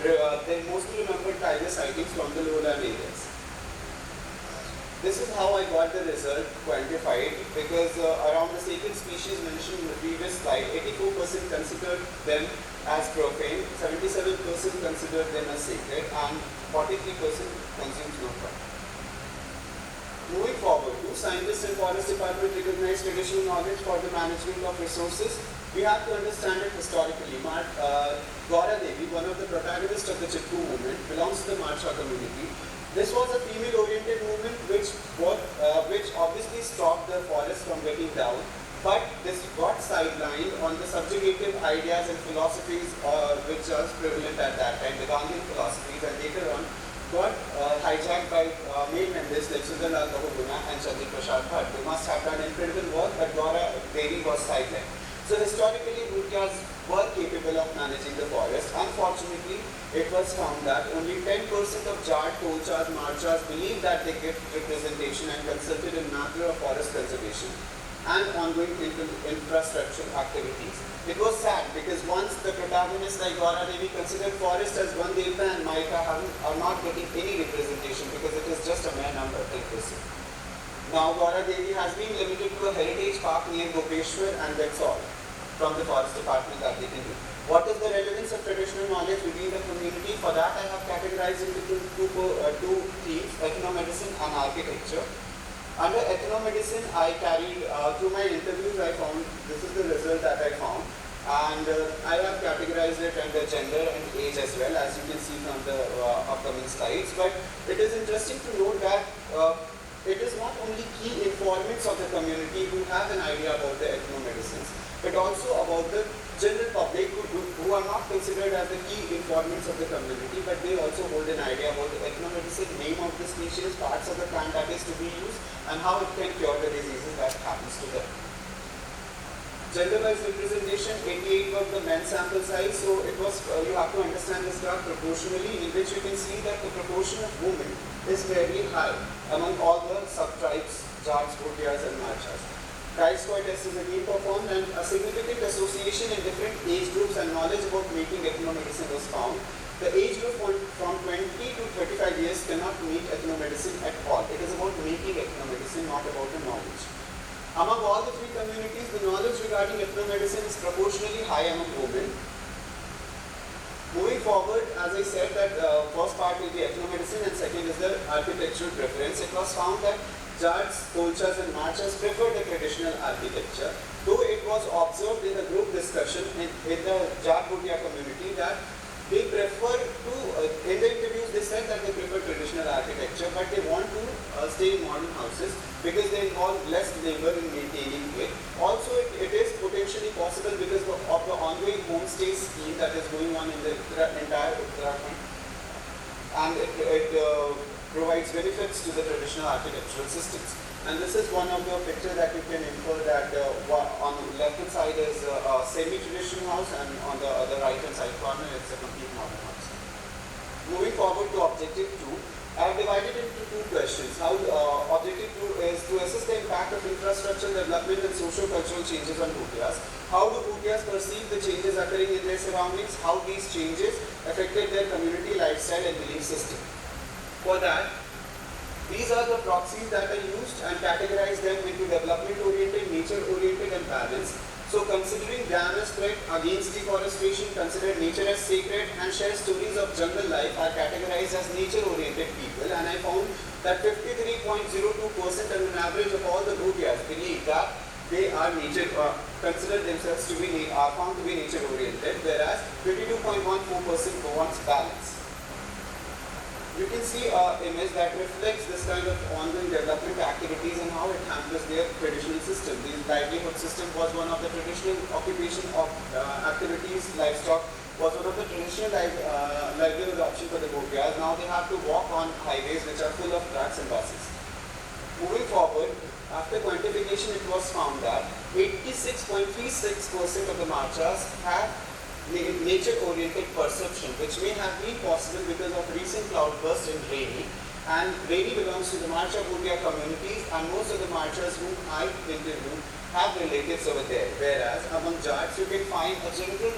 they mostly remember tiger sightings from the lowland areas. This is how I got the result quantified, because around the sacred species mentioned in the previous slide, 84% considered them as profane, 77% considered them as sacred, and 43% consumed no profit. Moving forward, do scientists and forest department recognize traditional knowledge for the management of resources? We have to understand it historically. Gaura Devi, one of the protagonists of the Chipko movement, belongs to the Marcha community. This was a female-oriented movement which obviously stopped the forest from getting down, but this got sidelined on the subjugative ideas and philosophies which are prevalent at that time, the Gandhian philosophies, and later on got hijacked by male members like Sundarlal Bahuguna and Chandra Prasad Bhatt. They must have done incredible work, but Gaura Devi was sidelined. So historically, Bhutias were capable of managing the forest. Unfortunately, it was found that only 10% of Jat, Tolchas, Marchas believed that they get representation and consulted in matter of forest conservation and ongoing infrastructure activities. It was sad because once the protagonists like Gaura Devi considered forest as one Devta and Maika are not getting any representation because it is just a mere number, 10%. Now Gaura Devi has been limited to a heritage park near Gopeshwar, and that's all from the forest department that they can do. What is the relevance of traditional knowledge within the community? For that I have categorized into two themes, ethnomedicine and architecture. Under ethnomedicine, I carried, through my interviews I found, this is the result that I found, and I have categorized it under gender and age as well, as you can see from the upcoming slides. But it is interesting to note that it is not only key informants of the community who have an idea about the ethnomedicines, but also about the general public who are not considered as the key informants of the community, but they also hold an idea about the ethnomedicine, name of the species, parts of the plant that is to be used, and how it can cure the diseases that happens to them. Gender-wise representation, 88 was the men's sample size, so it was, you have to understand this graph proportionally, in which you can see that the proportion of women is fairly high among all the subtribes, Jats, Bhutias and Marchas. Chi-square test is again performed, and a significant association in different age groups and knowledge about making ethnomedicine was found. The age group from 20 to 35 years cannot meet ethnomedicine at all. It is about making ethnomedicine, not about the knowledge. Among all the three communities, the knowledge regarding ethnomedicine is proportionally high among women. Moving forward, as I said, that first part will be ethnomedicine and second is the architectural preference. It was found that Jats, Tolchas and Marchas prefer the traditional architecture, though it was observed in a group discussion in the Jat Bhutia community that they prefer to, in the interviews they said that they prefer traditional architecture, but they want to stay in modern houses because they involve less labor in maintaining it. Also, it is potentially possible because of the ongoing homestay scheme that is going on in the entire Uttarakhand, and it provides benefits to the traditional architectural systems. And this is one of the pictures that you can infer that on the left hand side is a semi-traditional house, and on the other right hand side corner it's a complete modern house. Moving forward to objective 2, I have divided it into two questions. Objective 2 is to assess the impact of infrastructure development and socio-cultural changes on Bhutias. How do Bhutias perceive the changes occurring in their surroundings? How these changes affected their community lifestyle and belief system? For that, these are the proxies that are used and categorize them into development-oriented, nature-oriented and balanced. So considering dam as threat against deforestation, consider nature as sacred and share stories of jungle life are categorized as nature-oriented people, and I found that 53.02% on an average of all the Bhutias believe that they are consider themselves to be, are found to be nature-oriented, whereas 52.14% wants balance. You can see an image that reflects this kind of ongoing development activities and how it hampers their traditional system. The livelihood system was one of the traditional occupation of activities. Livestock was one of the traditional livelihood option for the Bhutias. Now they have to walk on highways which are full of trucks and buses. Moving forward, after quantification, it was found that 86.36% of the Marchas have nature-oriented perception, which may have been possible because of recent cloudburst in Raini. And Raini belongs to the Marcha Bhutia communities, and most of the Marchas whom I interviewed have relatives over there. Whereas among Jats, you can find a general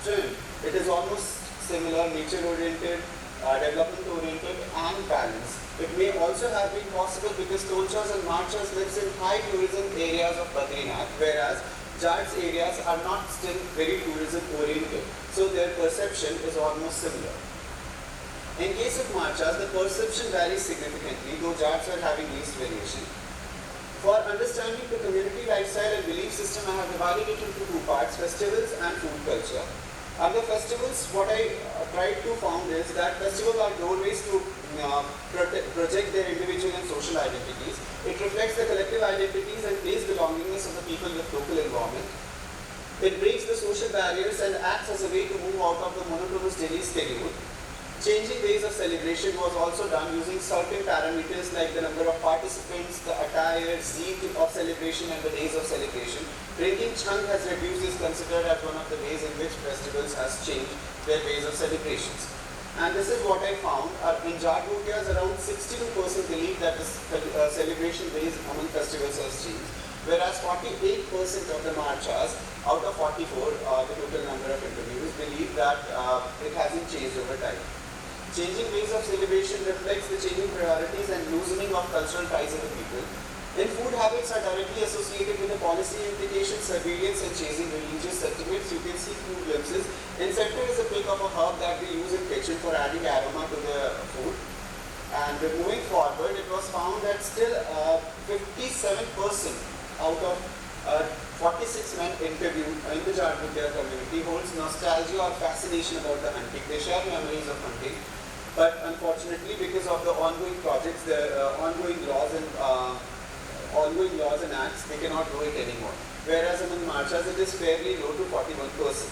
trend. It is almost similar, nature-oriented, development-oriented, and balanced. It may also have been possible because Tolchas and Marchas lives in high tourism areas of Badrinath, whereas Jat's areas are not still very tourism-oriented, so their perception is almost similar. In case of Marchas, the perception varies significantly, though Jats are having least variation. For understanding the community lifestyle and belief system, I have divided it into two parts, festivals and food culture. Under festivals, what I tried to found is that festivals are doorways to project their individual and social identities. It reflects the collective identities and place belongingness of the people with local environment. It breaks the social barriers and acts as a way to move out of the monotonous daily schedule. Changing ways of celebration was also done using certain parameters like the number of participants, the attire, zeal of celebration and the days of celebration. Drinking chunk has reduced is considered as one of the ways in which festivals has changed their ways of celebrations. And this is what I found. In Jat Bhutias, around 62% believe that the celebration days among festivals has changed, whereas 48% of the Marchas, out of 44, the total number of interviews, believe that it hasn't changed over time. Changing ways of celebration reflects the changing priorities and loosening of cultural ties of the people. In food habits are directly associated with the policy implications, surveillance and chasing religious sentiments. You can see few glimpses. Incentive is a pick of a herb that we use in kitchen for adding aroma to the food. And moving forward, it was found that still 57% out of 46 men interviewed in the Jat Bhutia community holds nostalgia or fascination about the hunting. They share memories of hunting. But unfortunately, because of the ongoing projects, the ongoing laws and acts, they cannot do it anymore. Whereas among Marchas, it is fairly low to 41%.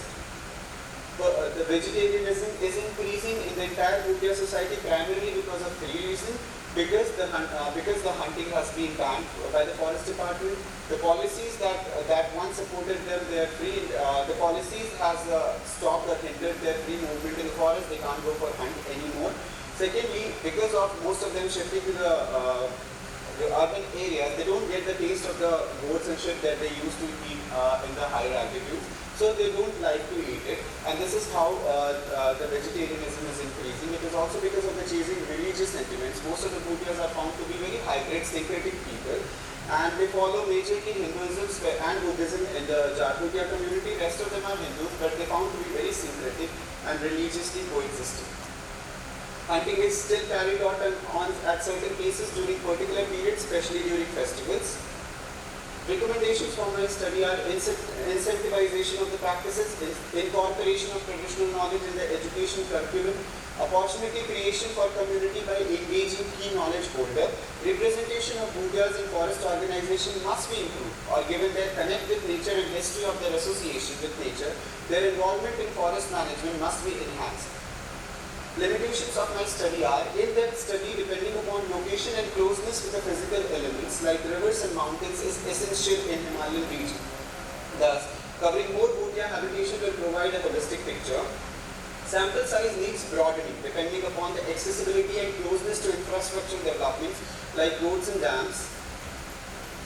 The vegetarianism is increasing in the entire Bhutia society primarily because of three reasons. Because the hunting has been banned by the forest department, the policies that once supported them, their free. The policies has stopped or hindered their free movement in the forest. They can't go for hunt anymore. Secondly, because of most of them shifting to the urban areas, they don't get the taste of the goats and shit that they used to eat in the higher altitudes. So they don't like to eat it, and this is how the vegetarianism is increasing. It is also because of the chasing religious sentiments. Most of the Bhutias are found to be very hybrid, syncretic people, and they follow majorly Hinduism and Buddhism in the Jat Bhutia community. Rest of them are Hindus, but they found to be very syncretic and religiously coexisting. Hunting is still carried out at certain places during particular periods, especially during festivals. Recommendations from my study are incentivization of the practices, incorporation of traditional knowledge in the education curriculum, opportunity creation for community by engaging key knowledge holder, representation of Bhutias in forest organization must be improved or given their connect with nature and history of their association with nature, their involvement in forest management must be enhanced. Limitations of my study are in-depth study depending upon location and closeness to the physical elements like rivers and mountains is essential in Himalayan region. Thus, covering more Bhutia habitation will provide a holistic picture. Sample size needs broadening depending upon the accessibility and closeness to infrastructure developments like roads and dams.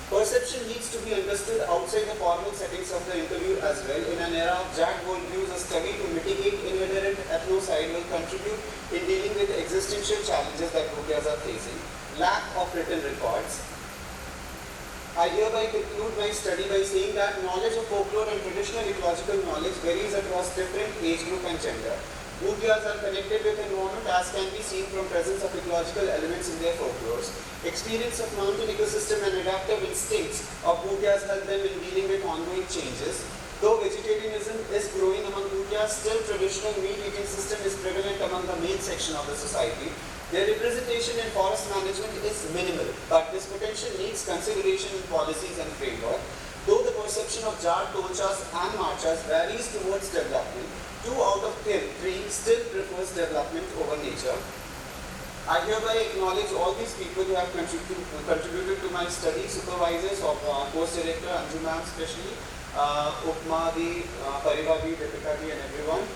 Perception needs to be understood outside the formal settings of the interview as well. In an era of Jat worldviews, a study to mitigate inherent ethnocide will contribute in dealing with the existential challenges that Bhutias are facing. Lack of written records. I hereby conclude my study by saying that knowledge of folklore and traditional ecological knowledge varies across different age group and gender. Bhutias are connected with environment as can be seen from presence of ecological elements in their folklores. Experience of mountain ecosystem and adaptive instincts of Bhutias help them in dealing with ongoing changes. Though vegetarianism is growing among Bhutias, still traditional meat eating system is prevalent among the main section of the society. Their representation in forest management is minimal, but this potential needs consideration in policies and framework. Though the perception of Jat, Tolchas and Marchas varies towards development, 2 out of 3 still prefers development over nature. I hereby acknowledge all these people who have contributed to my study, supervisors of course director Anju ma'am especially, Upma di, Pariva di, Deepika di and everyone.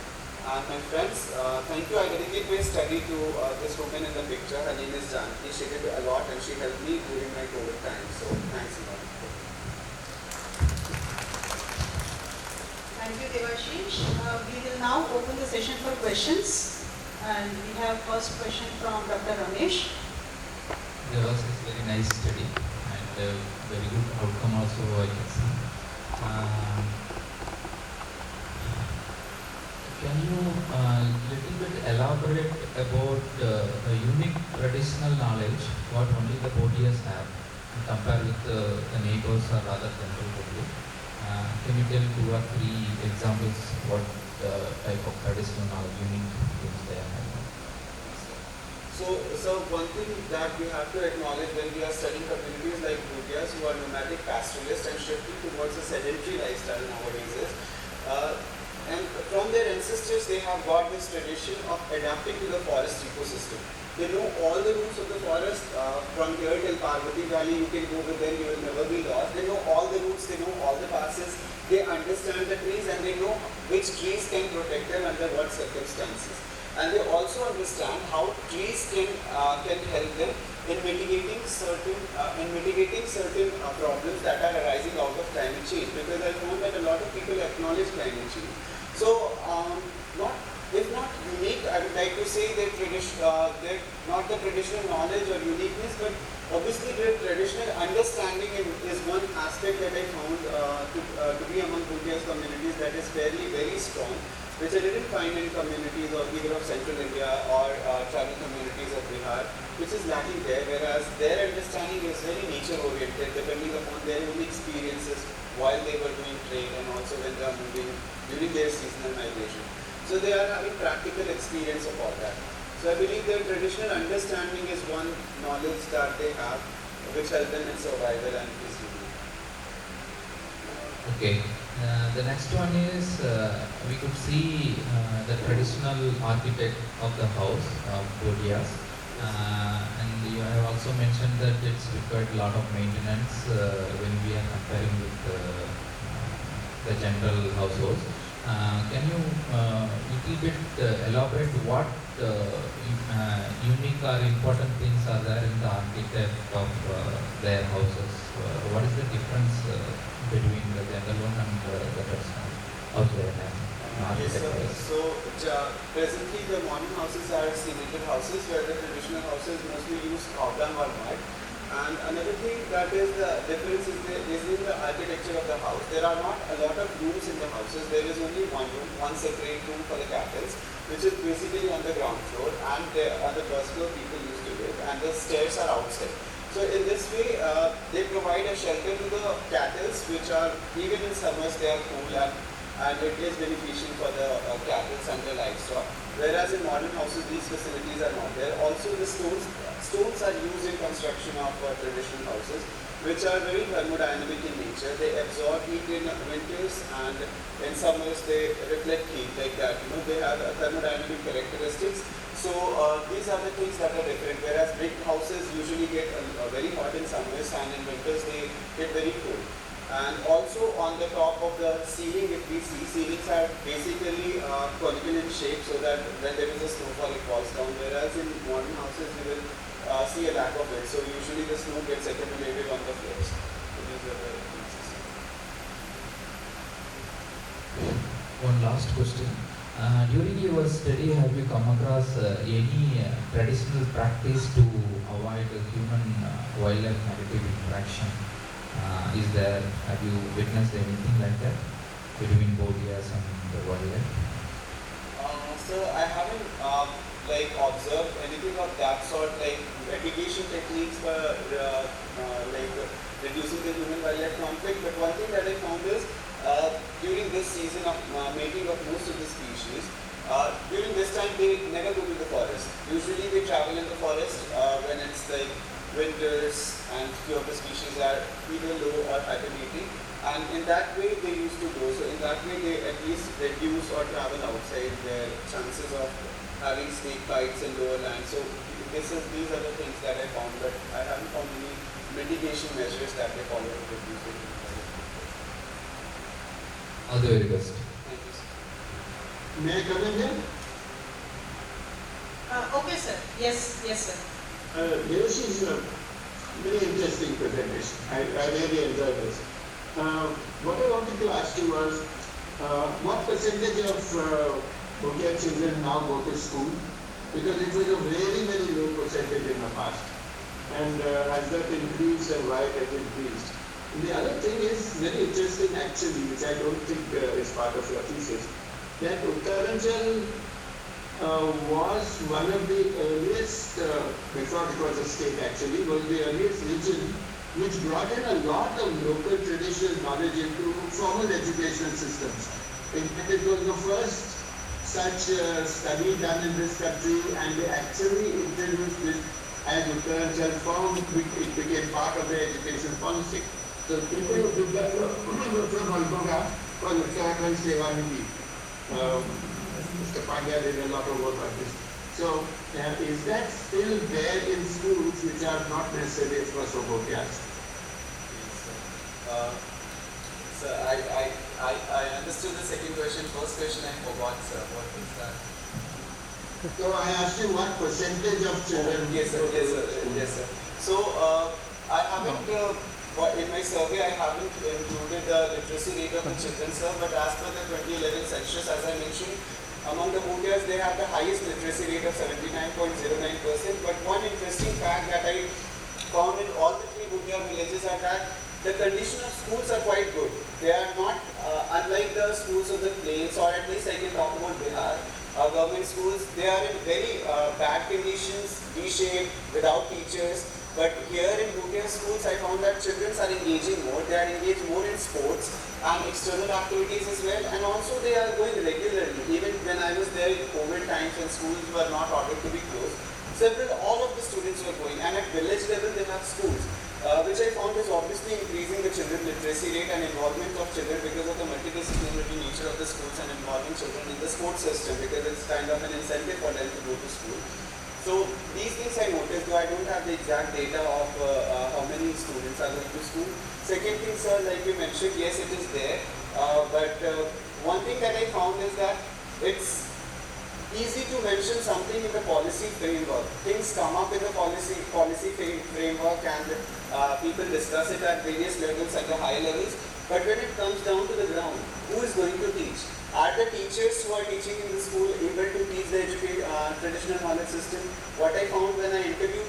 And my friends, thank you. I dedicate my study to this woman in the picture. Her name is Janki. She did a lot and she helped me during my COVID time. So thanks a lot. Thank you, Devashish. We will now open the session for questions. And we have first question from Dr. Ramesh. There was this very nice study and very good outcome also I can see. Can you little bit elaborate about the unique traditional knowledge what only the Bodias have and compare with the neighbors or other temple Bodhis? Can you tell 2 or 3 examples what type of traditional knowledge, unique things they have? So one thing that we have to acknowledge when we are studying communities like Bhudias who are nomadic pastoralists and shifting towards a sedentary lifestyle nowadays is, and from their ancestors they have got this tradition of adapting to the forest ecosystem. They know all the routes of the forest, from here till Parvati Valley you can go with them, you will never be lost. They know all the routes, they know all the passes, they understand the trees and they know which trees can protect them under what circumstances. And they also understand how trees can help them in mitigating certain problems that are arising out of climate change. Because I found that a lot of people acknowledge climate change. So, if not unique, I would like to say that they're not the traditional knowledge or uniqueness, but obviously their traditional understanding is one aspect that I found to be among Bhudias communities that is very strong, which I didn't find in communities of either of Central India or tribal communities of Bihar, which is lacking there, whereas their understanding is very nature-oriented, depending upon their own experiences while they were doing trade and also when they are moving during their seasonal migration. So they are having practical experience of all that. So I believe their traditional understanding is one knowledge that they have, which helps them in survival and peace. Okay. The next one is we could see the traditional architect of the house of Bodias, and you have also mentioned that it's required a lot of maintenance when we are comparing with the general households. Can you little bit elaborate what unique or important things are there in the architect of their houses? What is the difference between the general one and the personal house they have? Yes, sir. So presently the modern houses are cemented houses, where the traditional houses mostly use cobram or mud. And another thing that is the difference is in the architecture of the house. There are not a lot of rooms in the houses. There is only one room, one separate room for the cattle, which is basically on the ground floor, and on the first floor people used to live, and the stairs are outside. So in this way, they provide a shelter to the cattle, which are, even in summers, they are cool and it is beneficial for the cattle and the livestock. Whereas in modern houses, these facilities are not there. Also, the stones are used in construction of traditional houses, which are very thermodynamic in nature. They absorb heat in winters, and in summers they reflect heat like that. You know, they have thermodynamic characteristics. So these are the things that are different. Whereas brick houses usually get very hot in summers, and in winters they get very cold. And also on the top of the ceiling, if we see, ceilings are basically conical in shape, so that when there is a snowfall it falls down, whereas in modern houses you will see a lack of it. So usually the snow gets accumulated on the floors. So these are the differences. One last question. During your study, have you come across any traditional practice to avoid human-wildlife negative interaction? Is there, have you witnessed anything like that between Bodias and the wildlife? So I haven't observed anything of that sort, like mitigation techniques for reducing the human-wildlife conflict. But one thing that I found is during this season of mating of most of the species, during this time they never go to the forest. Usually they travel in the forest when it's like winters, and few of the species are either low or hibernating, and in that way they used to go. So in that way they at least reduce or travel outside their chances of having snake bites in lower land. So these are the things that I found, but I haven't found any mitigation measures that they follow to reduce it. All the very best. Thank you, sir. May I come in here? Okay, sir. Yes, sir. This is a very interesting presentation. I really enjoyed this. What I wanted to ask you was, what percentage of Bhutia children now go to school? Because it was a very, very low percentage in the past. And has that increased and why it has increased? And the other thing is very interesting actually, which I don't think is part of your thesis, that Uttaranchal was one of the earliest, before it was a state actually, was the earliest region which brought in a lot of local traditional knowledge into formal educational systems. In fact, it was the first such study done in this country, and they actually introduced this as Uttaranchal form. It became part of the education policy. So people who did that were from Alberta was Uttarakhand Sevanidhi. Mr. Pandya did a lot of work on this. So is that still there in schools which are not necessarily for Bhotias? So I understood the second question. First question I forgot, sir. What was that? So I asked you what percentage of children. Yes, sir. Yes, sir. Yes, sir. So I haven't. In my survey, I haven't included the literacy rate of the children, sir. But as per the 2011 census, as I mentioned, among the Bhutias, they have the highest literacy rate of 79.09%. But one interesting fact that I found in all the three Bhutia villages are that the condition of schools are quite good. They are not unlike the schools of the plains, or at least I can talk about Bihar. Government schools, they are in very bad conditions, V-shaped, without teachers. But here in Bhutia schools, I found that children are engaging more. They are engaged more in sports and external activities as well. And also they are going regularly. Even when I was there in COVID times when schools were not ordered to be closed, all of the students were going. And at village level, they have schools. Which I found is obviously increasing the children literacy rate and involvement of children because of the multidisciplinary nature of the schools and involving children in the sports system, because it's kind of an incentive for them to go to school. So these things I noticed, though I don't have the exact data of how many students are going to school. Second thing, sir, like you mentioned, yes, it is there. But one thing that I found is that it's easy to mention something in the policy framework. Things come up in the policy framework, and people discuss it at various levels, at the high levels. But when it comes down to the ground, who is going to teach? Are the teachers who are teaching in the school able to teach the traditional knowledge system? What I found when I interviewed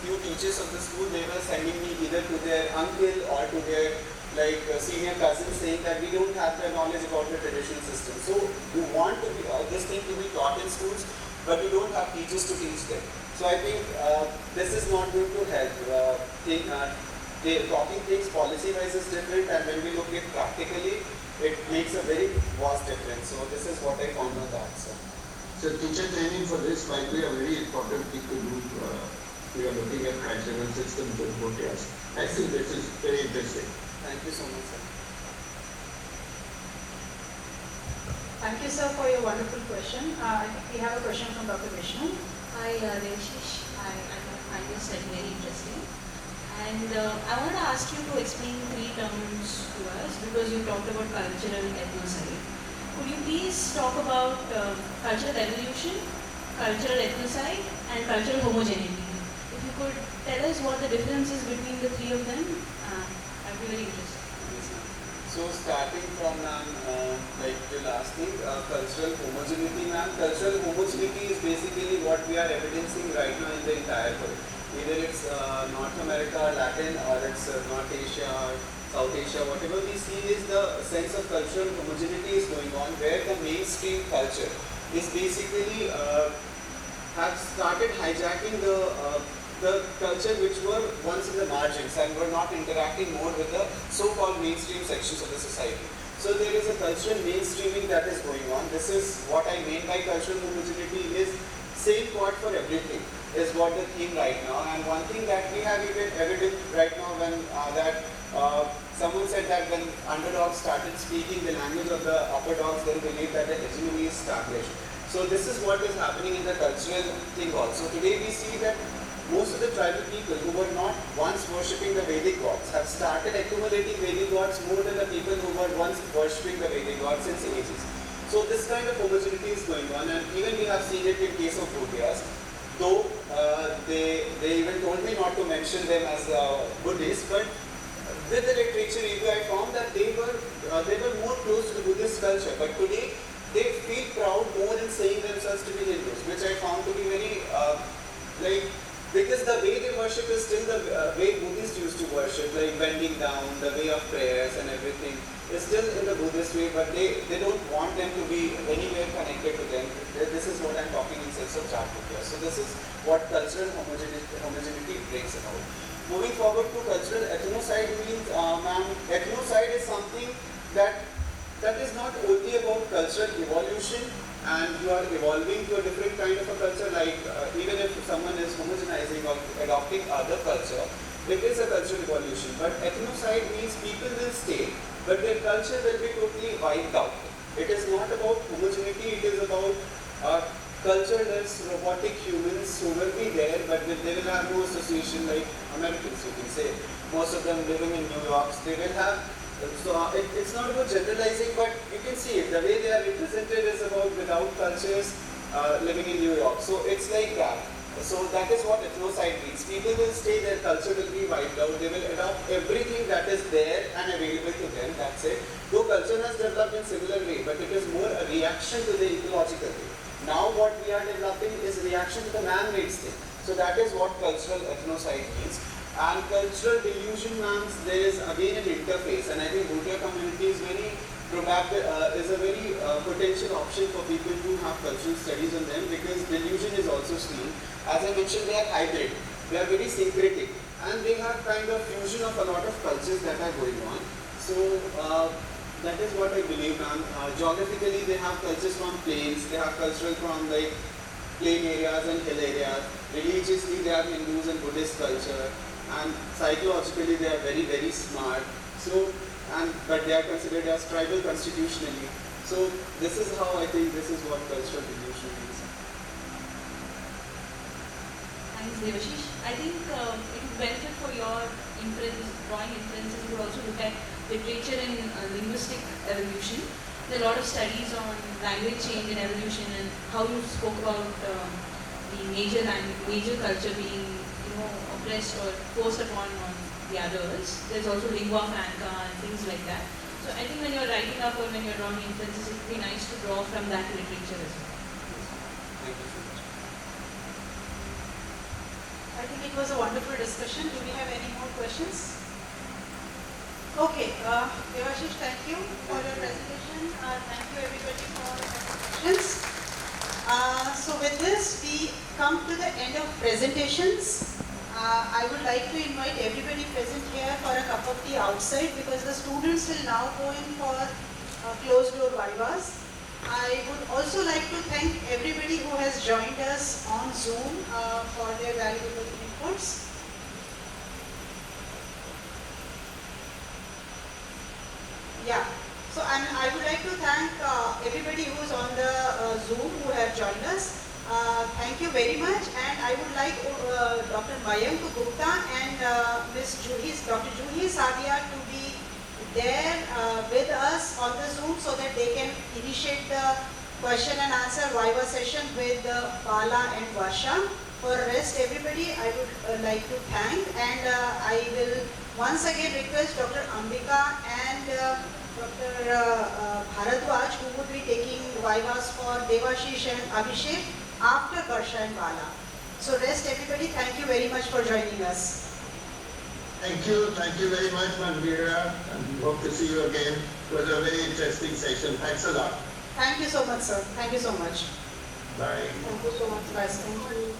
few teachers of the school, they were sending me either to their uncle or to their senior cousins, saying that we don't have the knowledge about the traditional system. So you want to be, this thing to be taught in schools, but you don't have teachers to teach them. So I think this is not going to help. Talking things policy-wise is different, and when we look at practically, it makes a very vast difference. So this is what I found on that, sir. So teacher training for this might be a very important thing to do. We are looking at cultural systems in Bhotias. I think this is very interesting. Thank you so much, sir. Thank you, sir, for your wonderful question. I think we have a question from Dr. Vishnu. Hi, Devashish. I find your study very interesting. And I want to ask you to explain three terms to us, because you talked about cultural ethnocide. Could you please talk about cultural evolution, cultural ethnocide, and cultural homogeneity? If you could tell us what the difference is between the three of them, I'd be very interested. So starting from like the last thing, cultural homogeneity, ma'am. Cultural homogeneity is basically what we are evidencing right now in the entire world. Either it's North America or Latin, or it's North Asia or South Asia, whatever we see is the sense of cultural homogeneity is going on, where the mainstream culture is basically have started hijacking the culture which were once in the margins and were not interacting more with the so-called mainstream sections of the society. So there is a cultural mainstreaming that is going on. This is what I mean by cultural homogeneity, is same pot for everything is what the theme right now. And one thing that we have even evident right now, when someone said that when underdogs started speaking the language of the upper dogs, they believe that the hegemony is established. So this is what is happening in the cultural thing also. Today we see that most of the tribal people who were not once worshipping the Vedic gods have started accumulating Vedic gods more than the people who were once worshipping the Vedic gods since ages. So this kind of homogeneity is going on, and even we have seen it in case of Bhutias. Though they even told me not to mention them as Buddhists, but with the literature review, I found that they were more close to the Buddhist culture. But today, they feel proud more in saying themselves to be Hindus, which I found to be very because the way they worship is still the way Buddhists used to worship, like bending down, the way of prayers and everything is still in the Buddhist way, but they don't want them to be anywhere connected to them. This is what I'm talking in sense of Jatputya. So this is what cultural homogeneity brings about. Moving forward to cultural ethnocide means, ethnocide is something that is not only about cultural evolution and you are evolving to a different kind of a culture, like even if someone is homogenizing or adopting other culture, it is a cultural evolution. But ethnocide means people will stay, but their culture will be totally wiped out. It is not about homogeneity, it is about cultureless, robotic humans who will be there, but they will have no association like Americans, you can say. Most of them living in New York, they will have. So it's not about generalizing, but you can see it. The way they are represented is about without cultures living in New York. So it's like that. So that is what ethnocide means. People will stay, their culture will be wiped out. They will adopt everything that is there and available to them. That's it. Though culture has developed in similar way, but it is more a reaction to the ecological way. Now what we are developing is reaction to the man-made thing. So that is what cultural ethnocide means. And cultural delusion means there is again an interface, and I think Bhutia community is very probably is a very potential option for people to have cultural studies on them, because delusion is also seen. As I mentioned, they are hybrid, they are very syncretic, and they have kind of fusion of a lot of cultures that are going on. So that is what I believe. And geographically, they have cultures from plains, they have cultural from like plain areas and hill areas. Religiously, they are Hindus and Buddhist culture. And psychologically they are very, very smart. So, but they are considered as tribal constitutionally. So this is how I think this is what cultural delusion is. Thanks, Devashish. I think it would benefit for your drawing inferences. You could also look at literature in linguistic evolution. There are a lot of studies on language change and evolution, and how you spoke about the major culture being oppressed or forced upon on the others. There's also lingua franca and things like that. So I think when you're writing up or when you're drawing inferences, it would be nice to draw from that literature as well. Thank you so much. I think it was a wonderful discussion. Do we have any more questions? Okay, Devashish, thank you for your presentation. Thank you everybody for your questions. So with this, we come to the end of presentations. I would like to invite everybody present here for a cup of tea outside, because the students will now go in for closed door vivas. I would also like to thank everybody who has joined us on Zoom for their valuable inputs. Yeah, so I would like to thank everybody who is on the Zoom who have joined us. Thank you very much, and I would like Dr. Mayank Gupta and Dr. Juhi Sadia to be there with us on the Zoom, so that they can initiate the question and answer Viva session with Bala and Varsha. For the rest, everybody I would like to thank, and I will once again request Dr. Ambika and Dr. Bharadwaj, who would be taking Vivas for Devashish and Abhishek after Varsha and Bala. So rest everybody, thank you very much for joining us. Thank you very much, Manveera, and hope to see you again. It was a very interesting session. Thanks a lot. Thank you so much, sir. Thank you so much. Bye. Thank you so much, guys. Thank you.